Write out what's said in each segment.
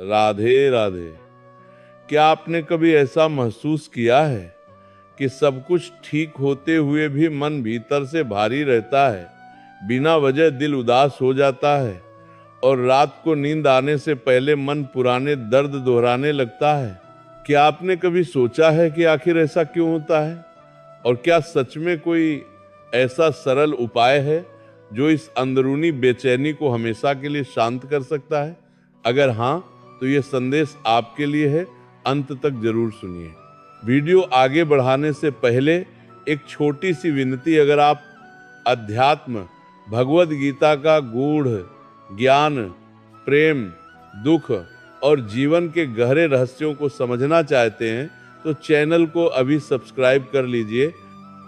राधे राधे। क्या आपने कभी ऐसा महसूस किया है कि सब कुछ ठीक होते हुए भी मन भीतर से भारी रहता है, बिना वजह दिल उदास हो जाता है और रात को नींद आने से पहले मन पुराने दर्द दोहराने लगता है? क्या आपने कभी सोचा है कि आखिर ऐसा क्यों होता है? और क्या सच में कोई ऐसा सरल उपाय है जो इस अंदरूनी बेचैनी को हमेशा के लिए शांत कर सकता है? अगर हाँ, तो ये संदेश आपके लिए है, अंत तक जरूर सुनिए। वीडियो आगे बढ़ाने से पहले एक छोटी सी विनती, अगर आप अध्यात्म, भगवद गीता का गूढ़ ज्ञान, प्रेम, दुख और जीवन के गहरे रहस्यों को समझना चाहते हैं तो चैनल को अभी सब्सक्राइब कर लीजिए,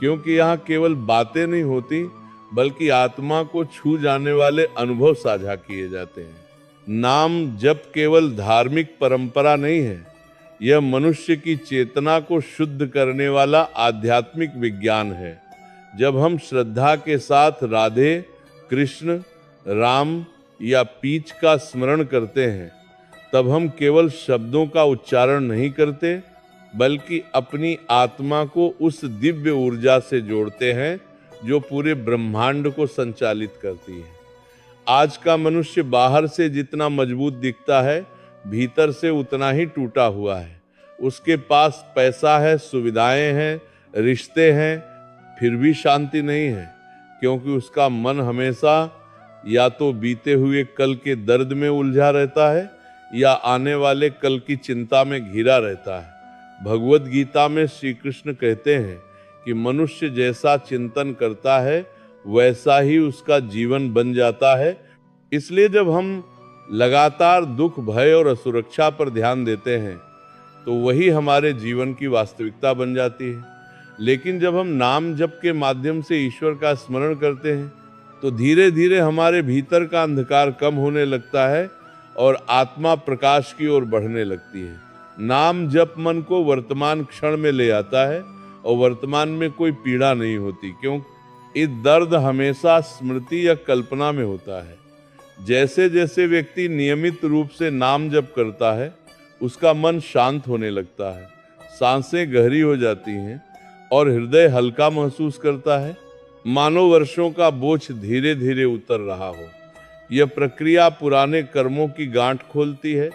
क्योंकि यहाँ केवल बातें नहीं होती बल्कि आत्मा को छू जाने वाले अनुभव साझा किए जाते हैं। नाम जप केवल धार्मिक परंपरा नहीं है, यह मनुष्य की चेतना को शुद्ध करने वाला आध्यात्मिक विज्ञान है। जब हम श्रद्धा के साथ राधे, कृष्ण, राम या पीच का स्मरण करते हैं, तब हम केवल शब्दों का उच्चारण नहीं करते बल्कि अपनी आत्मा को उस दिव्य ऊर्जा से जोड़ते हैं जो पूरे ब्रह्मांड को संचालित करती है। आज का मनुष्य बाहर से जितना मजबूत दिखता है, भीतर से उतना ही टूटा हुआ है। उसके पास पैसा है, सुविधाएं हैं, रिश्ते हैं, फिर भी शांति नहीं है, क्योंकि उसका मन हमेशा या तो बीते हुए कल के दर्द में उलझा रहता है या आने वाले कल की चिंता में घिरा रहता है। भगवद गीता में श्री कृष्ण कहते हैं कि मनुष्य जैसा चिंतन करता है वैसा ही उसका जीवन बन जाता है। इसलिए जब हम लगातार दुख, भय और असुरक्षा पर ध्यान देते हैं तो वही हमारे जीवन की वास्तविकता बन जाती है। लेकिन जब हम नाम जप के माध्यम से ईश्वर का स्मरण करते हैं तो धीरे धीरे हमारे भीतर का अंधकार कम होने लगता है और आत्मा प्रकाश की ओर बढ़ने लगती है। नाम जप मन को वर्तमान क्षण में ले आता है और वर्तमान में कोई पीड़ा नहीं होती, क्योंकि दर्द हमेशा स्मृति या कल्पना में होता है। जैसे जैसे व्यक्ति नियमित रूप से नाम जप करता है, उसका मन शांत होने लगता है, सांसें गहरी हो जाती हैं और हृदय हल्का महसूस करता है, मानो वर्षों का बोझ धीरे धीरे उतर रहा हो। यह प्रक्रिया पुराने कर्मों की गांठ खोलती है,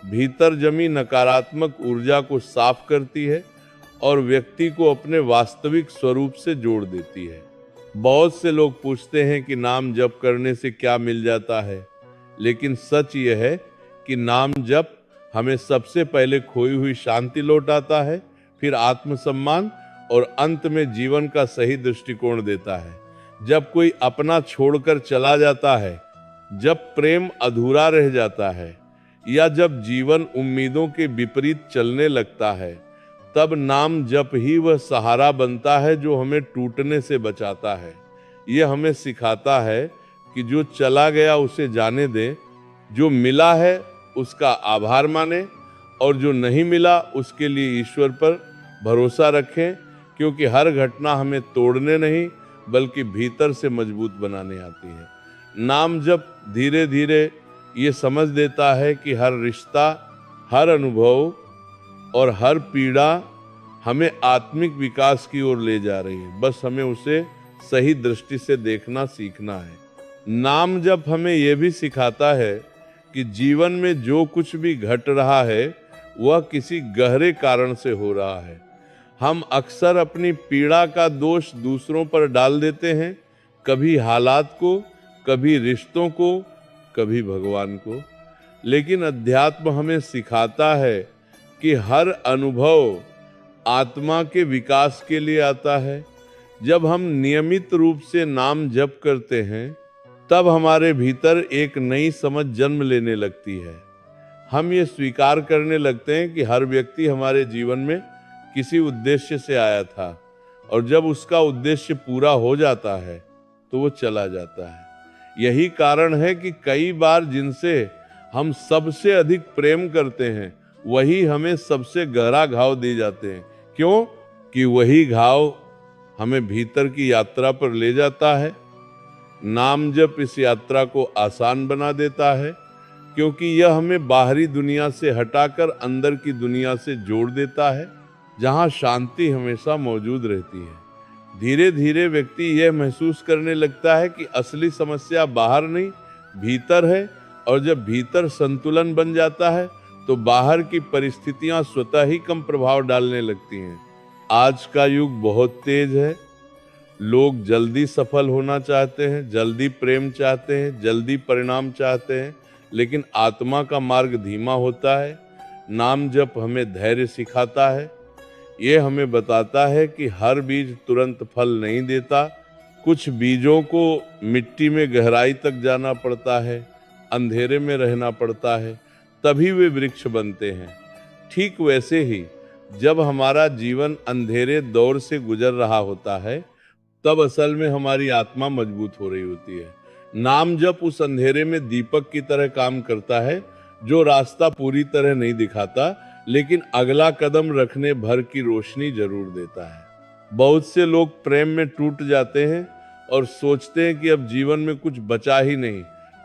भीतर जमी नकारात्मक ऊर्जा को साफ करती है और व्यक्ति को अपने वास्तविक स्वरूप से जोड़ देती है। बहुत से लोग पूछते हैं कि नाम जप करने से क्या मिल जाता है, लेकिन सच यह है कि नाम जप हमें सबसे पहले खोई हुई शांति लौटाता है, फिर आत्मसम्मान और अंत में जीवन का सही दृष्टिकोण देता है। जब कोई अपना छोड़कर चला जाता है, जब प्रेम अधूरा रह जाता है या जब जीवन उम्मीदों के विपरीत चलने लगता है, तब नाम जप ही वह सहारा बनता है जो हमें टूटने से बचाता है। यह हमें सिखाता है कि जो चला गया उसे जाने दें, जो मिला है उसका आभार माने और जो नहीं मिला उसके लिए ईश्वर पर भरोसा रखें, क्योंकि हर घटना हमें तोड़ने नहीं बल्कि भीतर से मजबूत बनाने आती है। नाम जप धीरे धीरे ये समझ देता है कि हर रिश्ता, हर अनुभव और हर पीड़ा हमें आत्मिक विकास की ओर ले जा रही है, बस हमें उसे सही दृष्टि से देखना सीखना है। नाम जप हमें यह भी सिखाता है कि जीवन में जो कुछ भी घट रहा है वह किसी गहरे कारण से हो रहा है। हम अक्सर अपनी पीड़ा का दोष दूसरों पर डाल देते हैं, कभी हालात को, कभी रिश्तों को, कभी भगवान को। लेकिन अध्यात्म हमें सिखाता है कि हर अनुभव आत्मा के विकास के लिए आता है। जब हम नियमित रूप से नाम जप करते हैं तब हमारे भीतर एक नई समझ जन्म लेने लगती है। हम ये स्वीकार करने लगते हैं कि हर व्यक्ति हमारे जीवन में किसी उद्देश्य से आया था और जब उसका उद्देश्य पूरा हो जाता है तो वो चला जाता है। यही कारण है कि कई बार जिनसे हम सबसे अधिक प्रेम करते हैं वही हमें सबसे गहरा घाव दे जाते हैं। क्यों? कि वही घाव हमें भीतर की यात्रा पर ले जाता है। नाम जप इस यात्रा को आसान बना देता है। क्योंकि यह हमें बाहरी दुनिया से हटाकर अंदर की दुनिया से जोड़ देता है, जहां शांति हमेशा मौजूद रहती है। धीरे धीरे व्यक्ति यह महसूस करने लगता है कि असली समस्या बाहर नहीं, भीतर है, और जब भीतर संतुलन बन जाता है तो बाहर की परिस्थितियां स्वतः ही कम प्रभाव डालने लगती हैं। आज का युग बहुत तेज है। लोग जल्दी सफल होना चाहते हैं, जल्दी प्रेम चाहते हैं, जल्दी परिणाम चाहते हैं, लेकिन आत्मा का मार्ग धीमा होता है। नाम जप हमें धैर्य सिखाता है। ये हमें बताता है कि हर बीज तुरंत फल नहीं देता। कुछ बीजों को मिट्टी में गहराई तक जाना पड़ता है, अंधेरे में रहना पड़ता है, तभी वे वृक्ष बनते हैं। ठीक वैसे ही जब हमारा जीवन अंधेरे दौर से गुजर रहा होता है, तब असल में हमारी आत्मा मजबूत हो रही होती है। नाम जप उस अंधेरे में दीपक की तरह काम करता है, जो रास्ता पूरी तरह नहीं दिखाता, लेकिन अगला कदम रखने भर की रोशनी जरूर देता है। बहुत से लोग प्रेम में टूट जाते हैं और सोचते हैं कि अब जीवन में कुछ बचा ही नहीं।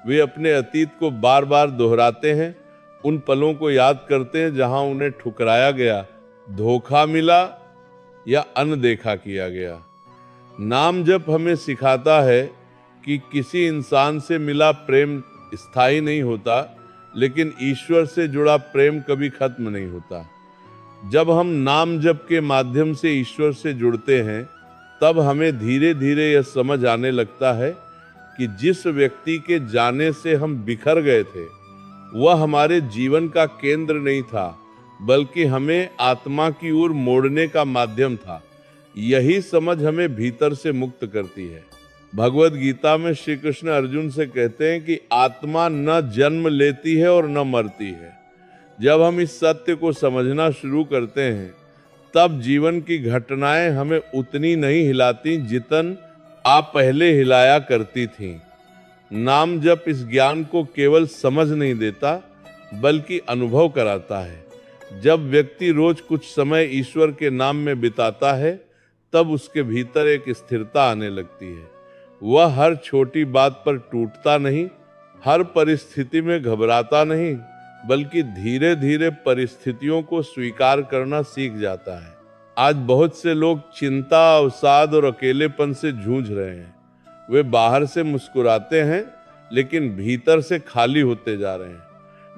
वे अपने अतीत को बार बार दोहराते हैं, उन पलों को याद करते हैं जहां उन्हें ठुकराया गया, धोखा मिला या अनदेखा किया गया। नाम जप हमें सिखाता है कि किसी इंसान से मिला प्रेम स्थायी नहीं होता, लेकिन ईश्वर से जुड़ा प्रेम कभी खत्म नहीं होता। जब हम नाम जप के माध्यम से ईश्वर से जुड़ते हैं, तब हमें धीरे धीरे यह समझ आने लगता है कि जिस व्यक्ति के जाने से हम बिखर गए थे, वह हमारे जीवन का केंद्र नहीं था, बल्कि हमें आत्मा की ओर मोड़ने का माध्यम था। यही समझ हमें भीतर से मुक्त करती है। भगवद गीता में श्री कृष्ण अर्जुन से कहते हैं कि आत्मा न जन्म लेती है और न मरती है। जब हम इस सत्य को समझना शुरू करते हैं, तब जीवन की घटनाएं हमें उतनी नहीं हिलाती जितन आप पहले हिलाया करती थीं। नाम जप इस ज्ञान को केवल समझ नहीं देता, बल्कि अनुभव कराता है। जब व्यक्ति रोज कुछ समय ईश्वर के नाम में बिताता है, तब उसके भीतर एक स्थिरता आने लगती है। वह हर छोटी बात पर टूटता नहीं, हर परिस्थिति में घबराता नहीं, बल्कि धीरे धीरे परिस्थितियों को स्वीकार करना सीख जाता है। आज बहुत से लोग चिंता, अवसाद और अकेलेपन से जूझ रहे हैं। वे बाहर से मुस्कुराते हैं, लेकिन भीतर से खाली होते जा रहे हैं।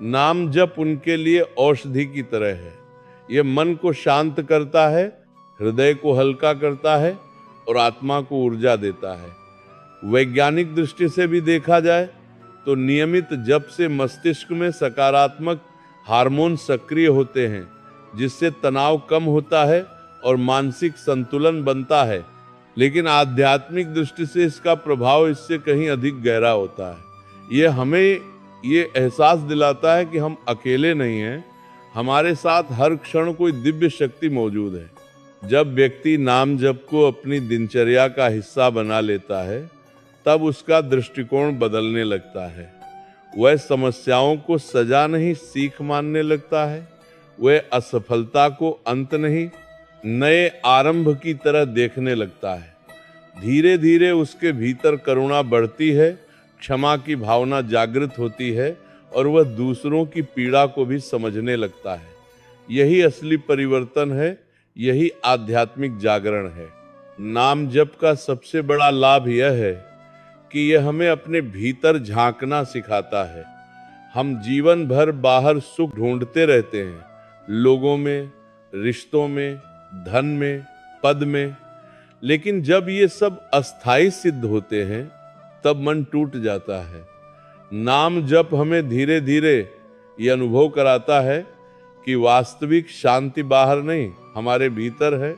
नाम जप उनके लिए औषधि की तरह है। यह मन को शांत करता है, हृदय को हल्का करता है और आत्मा को ऊर्जा देता है। वैज्ञानिक दृष्टि से भी देखा जाए तो नियमित जप से मस्तिष्क में सकारात्मक हार्मोन सक्रिय होते हैं, जिससे तनाव कम होता है और मानसिक संतुलन बनता है। लेकिन आध्यात्मिक दृष्टि से इसका प्रभाव इससे कहीं अधिक गहरा होता है। यह हमें ये एहसास दिलाता है कि हम अकेले नहीं हैं, हमारे साथ हर क्षण कोई दिव्य शक्ति मौजूद है। जब व्यक्ति नाम जप को अपनी दिनचर्या का हिस्सा बना लेता है, तब उसका दृष्टिकोण बदलने लगता है। वह समस्याओं को सजा नहीं, सीख मानने लगता है। वह असफलता को अंत नहीं, नए आरंभ की तरह देखने लगता है। धीरे धीरे उसके भीतर करुणा बढ़ती है, क्षमा की भावना जागृत होती है और वह दूसरों की पीड़ा को भी समझने लगता है। यही असली परिवर्तन है, यही आध्यात्मिक जागरण है। नाम जप का सबसे बड़ा लाभ यह है कि यह हमें अपने भीतर झांकना सिखाता है। हम जीवन भर बाहर सुख ढूंढते रहते हैं, लोगों में, रिश्तों में, धन में, पद में, लेकिन जब ये सब अस्थाई सिद्ध होते हैं, तब मन टूट जाता है। नाम जप हमें धीरे धीरे ये अनुभव कराता है कि वास्तविक शांति बाहर नहीं, हमारे भीतर है।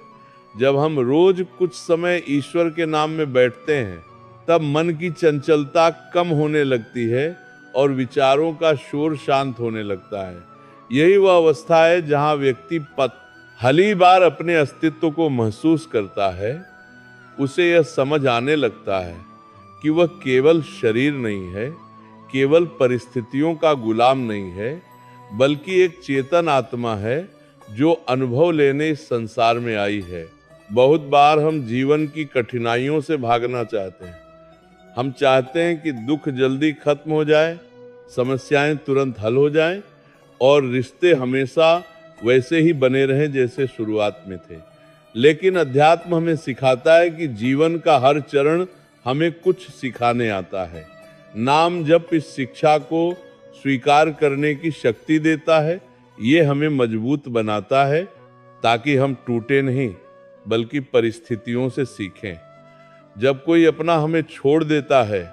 जब हम रोज कुछ समय ईश्वर के नाम में बैठते हैं, तब मन की चंचलता कम होने लगती है और विचारों का शोर शांत होने लगता है। यही वह अवस्था है जहां व्यक्ति पहली बार अपने अस्तित्व को महसूस करता है। उसे यह समझ आने लगता है कि वह केवल शरीर नहीं है, केवल परिस्थितियों का गुलाम नहीं है, बल्कि एक चेतन आत्मा है जो अनुभव लेने इस संसार में आई है। बहुत बार हम जीवन की कठिनाइयों से भागना चाहते हैं। हम चाहते हैं कि दुख जल्दी खत्म हो जाए, समस्याएं तुरंत हल हो जाएं और रिश्ते हमेशा वैसे ही बने रहें जैसे शुरुआत में थे। लेकिन अध्यात्म हमें सिखाता है कि जीवन का हर चरण हमें कुछ सिखाने आता है। नाम जप इस शिक्षा को स्वीकार करने की शक्ति देता है। ये हमें मजबूत बनाता है ताकि हम टूटे नहीं बल्कि परिस्थितियों से सीखें। जब कोई अपना हमें छोड़ देता है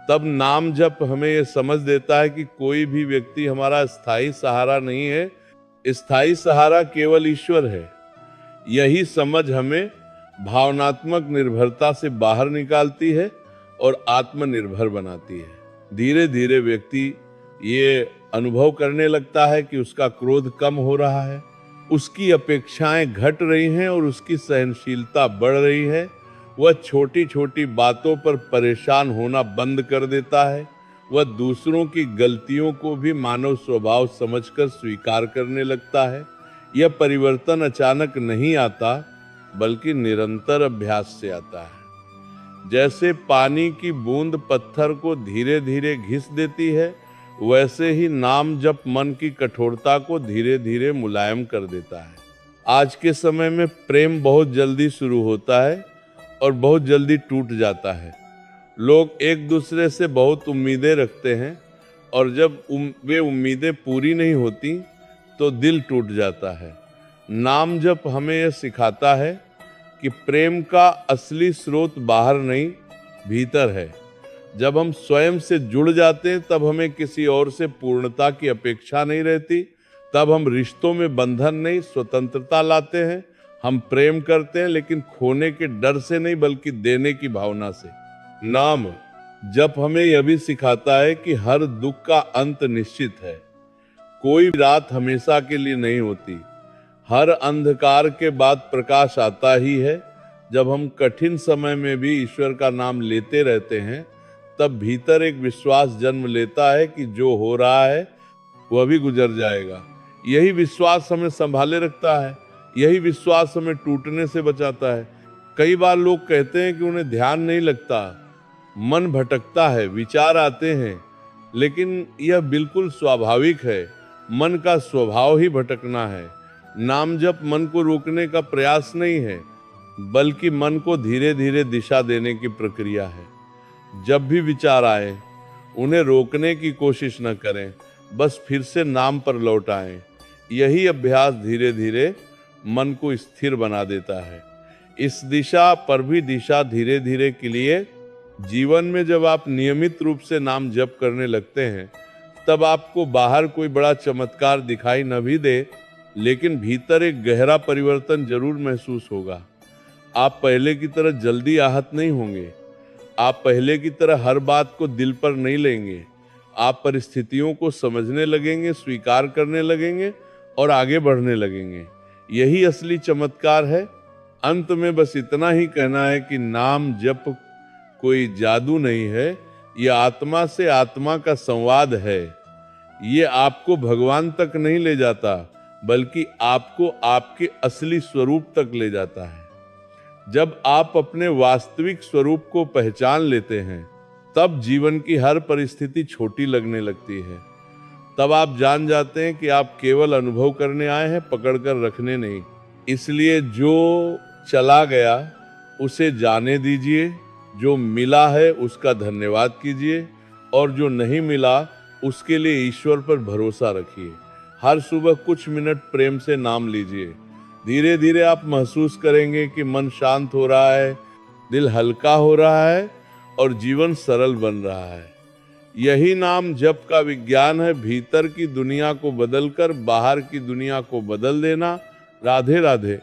तब नाम जप हमें यह समझ देता है कि कोई भी व्यक्ति हमारा स्थायी सहारा नहीं है, स्थायी सहारा केवल ईश्वर है। यही समझ हमें भावनात्मक निर्भरता से बाहर निकालती है और आत्मनिर्भर बनाती है। धीरे धीरे व्यक्ति ये अनुभव करने लगता है कि उसका क्रोध कम हो रहा है, उसकी अपेक्षाएं घट रही हैं और उसकी सहनशीलता बढ़ रही है। वह छोटी छोटी बातों पर परेशान होना बंद कर देता है। वह दूसरों की गलतियों को भी मानव स्वभाव समझकर स्वीकार करने लगता है। यह परिवर्तन अचानक नहीं आता बल्कि निरंतर अभ्यास से आता है। जैसे पानी की बूंद पत्थर को धीरे धीरे घिस देती है, वैसे ही नाम जप मन की कठोरता को धीरे धीरे मुलायम कर देता है। आज के समय में प्रेम बहुत जल्दी शुरू होता है और बहुत जल्दी टूट जाता है। लोग एक दूसरे से बहुत उम्मीदें रखते हैं और जब वे उम्मीदें पूरी नहीं होती तो दिल टूट जाता है। नाम जप हमें यह सिखाता है कि प्रेम का असली स्रोत बाहर नहीं, भीतर है। जब हम स्वयं से जुड़ जाते हैं तब हमें किसी और से पूर्णता की अपेक्षा नहीं रहती। तब हम रिश्तों में बंधन नहीं, स्वतंत्रता लाते हैं। हम प्रेम करते हैं लेकिन खोने के डर से नहीं बल्कि देने की भावना से। नाम जप हमें यह भी सिखाता है कि हर दुख का अंत निश्चित है। कोई रात हमेशा के लिए नहीं होती। हर अंधकार के बाद प्रकाश आता ही है। जब हम कठिन समय में भी ईश्वर का नाम लेते रहते हैं तब भीतर एक विश्वास जन्म लेता है कि जो हो रहा है वह भी गुजर जाएगा। यही विश्वास हमें संभाले रखता है। यही विश्वास हमें टूटने से बचाता है। कई बार लोग कहते हैं कि उन्हें ध्यान नहीं लगता, मन भटकता है, विचार आते हैं, लेकिन यह बिल्कुल स्वाभाविक है। मन का स्वभाव ही भटकना है। नाम जप मन को रोकने का प्रयास नहीं है बल्कि मन को धीरे धीरे दिशा देने की प्रक्रिया है। जब भी विचार आए उन्हें रोकने की कोशिश न करें, बस फिर से नाम पर लौट आएं। यही अभ्यास धीरे धीरे मन को स्थिर बना देता है। इस दिशा पर भी दिशा धीरे धीरे के लिए जीवन में जब आप नियमित रूप से नाम जप करने लगते हैं तब आपको बाहर कोई बड़ा चमत्कार दिखाई न भी दे, लेकिन भीतर एक गहरा परिवर्तन जरूर महसूस होगा। आप पहले की तरह जल्दी आहत नहीं होंगे। आप पहले की तरह हर बात को दिल पर नहीं लेंगे। आप परिस्थितियों को समझने लगेंगे, स्वीकार करने लगेंगे और आगे बढ़ने लगेंगे। यही असली चमत्कार है। अंत में बस इतना ही कहना है कि नाम जप कोई जादू नहीं है, यह आत्मा से आत्मा का संवाद है। ये आपको भगवान तक नहीं ले जाता बल्कि आपको आपके असली स्वरूप तक ले जाता है। जब आप अपने वास्तविक स्वरूप को पहचान लेते हैं तब जीवन की हर परिस्थिति छोटी लगने लगती है। तब आप जान जाते हैं कि आप केवल अनुभव करने आए हैं, पकड़कर रखने नहीं। इसलिए जो चला गया उसे जाने दीजिए, जो मिला है उसका धन्यवाद कीजिए और जो नहीं मिला उसके लिए ईश्वर पर भरोसा रखिए। हर सुबह कुछ मिनट प्रेम से नाम लीजिए। धीरे धीरे आप महसूस करेंगे कि मन शांत हो रहा है, दिल हल्का हो रहा है और जीवन सरल बन रहा है। यही नाम जप का विज्ञान है, भीतर की दुनिया को बदलकर बाहर की दुनिया को बदल देना। राधे राधे।